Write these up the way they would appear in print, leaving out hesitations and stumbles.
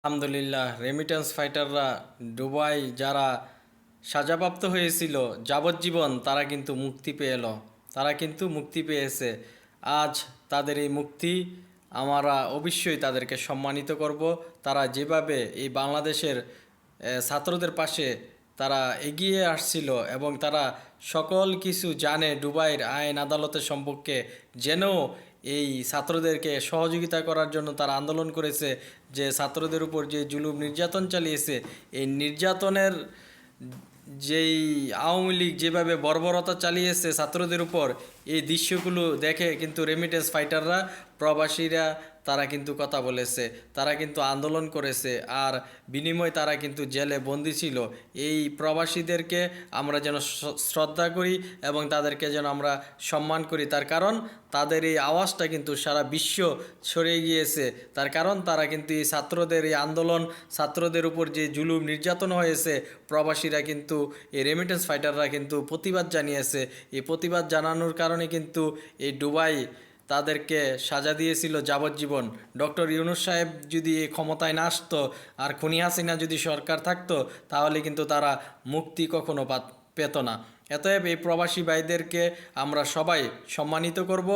আলহামদুলিল্লাহ, remittance ফাইটাররা Dubai যারা সাজাপ্রাপ্ত হয়েছিল যাবজ্জীবন তারা কিন্তু মুক্তি পেয়ে এলো। তারা কিন্তু মুক্তি পেয়েছে। আজ তাদের এই মুক্তি আমরা অবশ্যই তাদেরকে সম্মানিত করব। তারা যেভাবে এই বাংলাদেশের ছাত্রদের পাশে তারা এগিয়ে আসছিল এবং তারা সকল কিছু জানে দুবাইয়ের আইন আদালতের সম্পর্কে, জেনেও এই ছাত্রদেরকে সহযোগিতা করার জন্য তারা আন্দোলন করেছে। যে ছাত্রদের উপর যে জুলুম নির্যাতন চালিয়েছে, এই নির্যাতনের যেই আওয়ামী লীগ যেভাবে বর্বরতা চালিয়েছে ছাত্রদের উপর, এই দৃশ্যগুলো দেখে কিন্তু রেমিটেন্স ফাইটাররা, প্রবাসীরা তারা কিন্তু কথা বলেছে, তারা কিন্তু আন্দোলন করেছে, আর বিনিময়ে তারা কিন্তু জেলে বন্দি ছিল। এই প্রবাসীদেরকে আমরা যেন শ্রদ্ধা করি এবং তাদেরকে যেন আমরা সম্মান করি, তার কারণ তাদের এই আওয়াজটা কিন্তু সারা বিশ্ব ছড়িয়ে গিয়েছে। তার কারণ তারা কিন্তু এই ছাত্রদের এই আন্দোলন, ছাত্রদের উপর যে জুলুম নির্যাতন হয়েছে, প্রবাসীরা কিন্তু এই রেমিটেন্স ফাইটাররা কিন্তু প্রতিবাদ জানিয়েছে। এই প্রতিবাদ জানানোর কারণে কিন্তু এই দুবাই তাদেরকে সাজা দিয়েছিল যাবজ্জীবন। ডক্টর ইউনূস সাহেব যদি এই ক্ষমতায় না আসতো, আর খুনি হাসিনা যদি সরকার থাকতো, তাহলে কিন্তু তারা মুক্তি কখনো পেত না। অতএব এই প্রবাসী ভাইদেরকে আমরা সবাই সম্মানিত করব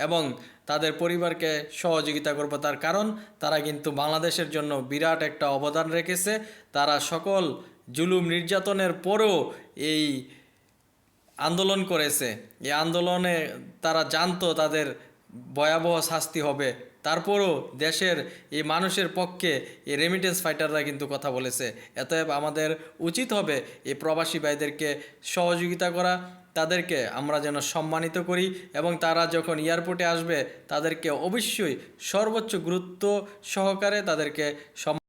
এবং তাদের পরিবারকে সহযোগিতা করব, তার কারণ তারা কিন্তু বাংলাদেশের জন্য বিরাট একটা অবদান রেখেছে। তারা সকল জুলুম নির্যাতনের পরেও এই আন্দোলন করেছে। এই আন্দোলনে তারা জানতো তাদের ভয়াবহ শাস্তি হবে, তারপরও দেশের এই মানুষের পক্ষে এই রেমিটেন্স ফাইটাররা কিন্তু কথা বলেছে। অতএব আমাদের উচিত হবে এই প্রবাসী ভাইদেরকে সহযোগিতা করা, তাদেরকে আমরা যেন সম্মানিত করি এবং তারা যখন এয়ারপোর্টে আসবে তাদেরকে অবশ্যই সর্বোচ্চ গুরুত্ব সহকারে তাদেরকে